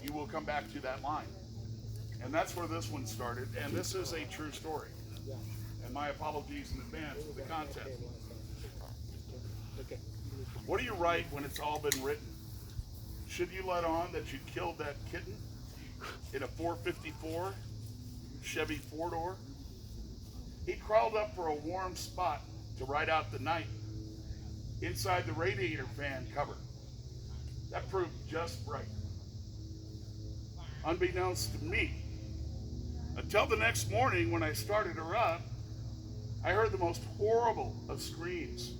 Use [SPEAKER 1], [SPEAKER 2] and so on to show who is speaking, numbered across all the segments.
[SPEAKER 1] you will come back to that line. And that's where this one started, and this is a true story. And my apologies in advance for the content. What do you write when it's all been written? Should you let on that you killed that kitten in a 454 Chevy four-door? He crawled up for a warm spot to ride out the night inside the radiator fan cover. That proved just right. Unbeknownst to me, until the next morning when I started her up, I heard the most horrible of screams.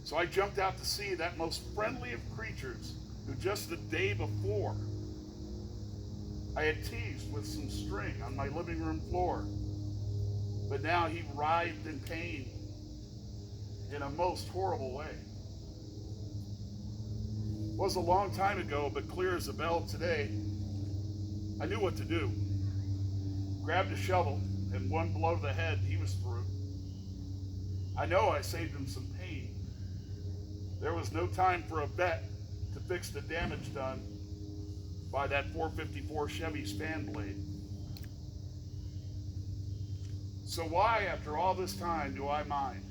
[SPEAKER 1] So I jumped out to see that most friendly of creatures who just the day before I had teased with some string on my living room floor. But now he writhed in pain in a most horrible way. It was a long time ago, but clear as a bell today. I knew what to do. Grabbed a shovel, and one blow to the head, he was through. I know I saved him some pain. There was no time for a vet to fix the damage done by that 454 Chevy's fan blade. So why, after all this time, do I mind?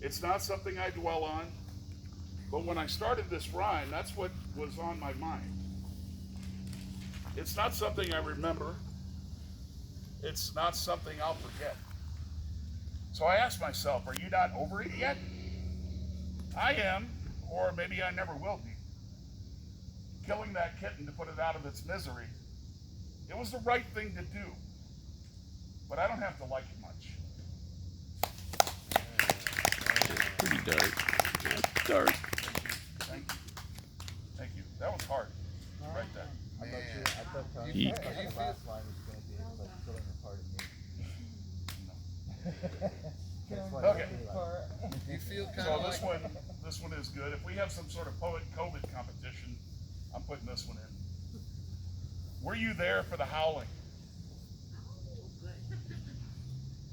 [SPEAKER 1] It's not something I dwell on, but when I started this rhyme, that's what was on my mind. It's not something I remember. It's not something I'll forget. So I asked myself, are you not over it yet? I am, or maybe I never will be. Killing that kitten to put it out of its misery, it was the right thing to do. But I don't have to like it much.
[SPEAKER 2] Pretty dark. Dark.
[SPEAKER 1] Thank you. Thank you. That was hard. Right there.
[SPEAKER 3] I thought
[SPEAKER 2] You-
[SPEAKER 3] the last line was going to be like killing a part of me. That's why
[SPEAKER 1] Okay.
[SPEAKER 4] You feel kind
[SPEAKER 1] So
[SPEAKER 4] of like
[SPEAKER 1] this one is good. If we have some sort of poet COVID competition, I'm putting this one in. Were you there for the howling?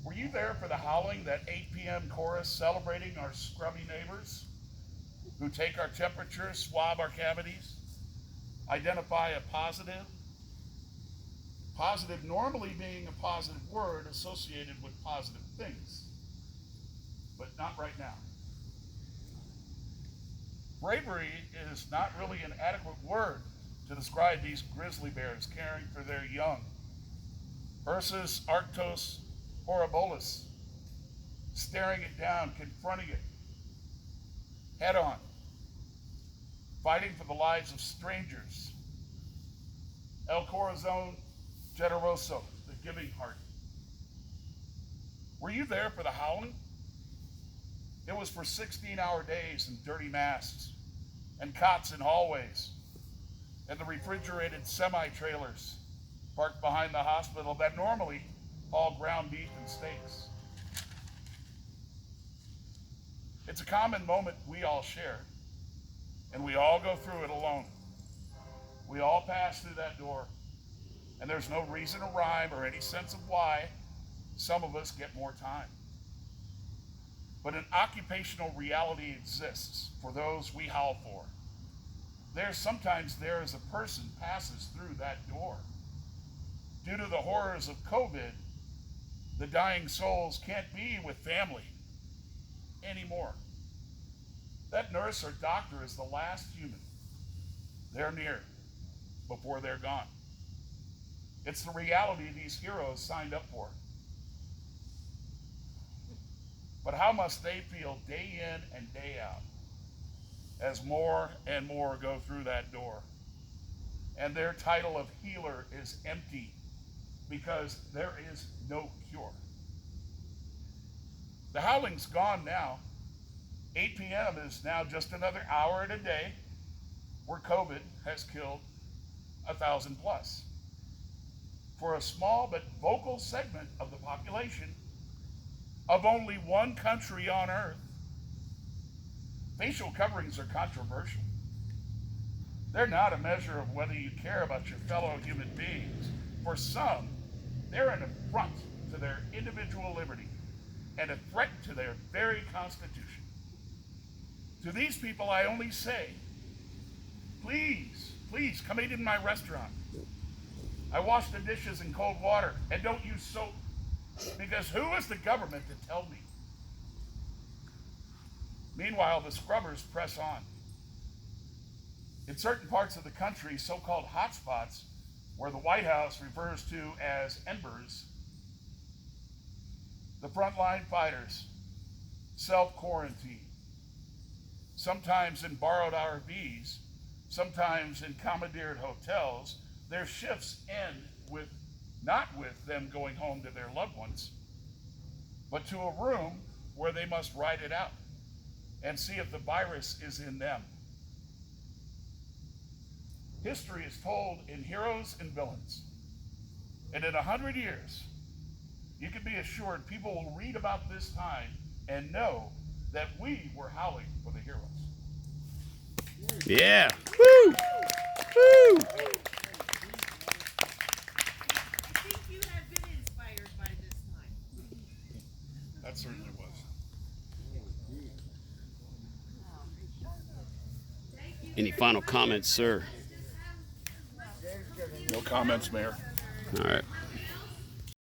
[SPEAKER 1] Were you there for the howling, that 8 p.m. chorus celebrating our scrubby neighbors who take our temperature, swab our cavities, identify a positive? Positive normally being a positive word associated with positive things, but not right now. Bravery is not really an adequate word to describe these grizzly bears caring for their young. Ursus arctos horribilis, staring it down, confronting it head on, fighting for the lives of strangers. El Corazon Generoso, the giving heart. Were you there for the howling? It was for 16-hour days and dirty masks and cots in hallways and the refrigerated semi-trailers parked behind the hospital that normally haul ground beef and steaks. It's a common moment we all share, and we all go through it alone. We all pass through that door, and there's no reason to rhyme or any sense of why some of us get more time. But an occupational reality exists for those we howl for. Sometimes there is a person passes through that door. Due to the horrors of COVID, the dying souls can't be with family anymore. That nurse or doctor is the last human they're near before they're gone. It's the reality these heroes signed up for. But how must they feel day in and day out as more and more go through that door? And their title of healer is empty because there is no cure. The howling's gone now. 8 p.m. is now just another hour in a day where COVID has killed 1,000 plus. For a small but vocal segment of the population of only one country on earth, facial coverings are controversial. They're not a measure of whether you care about your fellow human beings. For some, they're an affront to their individual liberty and a threat to their very constitution. To these people, I only say, please Please come eat in my restaurant. I wash the dishes in cold water and don't use soap. Because who is the government to tell me? Meanwhile, the scrubbers press on. In certain parts of the country, so-called hotspots, where the White House refers to as embers, the frontline fighters self-quarantine, sometimes in borrowed RVs, sometimes in commandeered hotels. Their shifts end with, not with them going home to their loved ones, but to a room where they must ride it out and see if the virus is in them. History is told in heroes and villains. And in 100 years, you can be assured people will read about this time and know that we were howling for the heroes.
[SPEAKER 2] Yeah. Woo! Woo!
[SPEAKER 5] I think you have been inspired by this time.
[SPEAKER 1] That certainly was.
[SPEAKER 2] Any final comments, sir?
[SPEAKER 1] No comments, Mayor.
[SPEAKER 2] All right.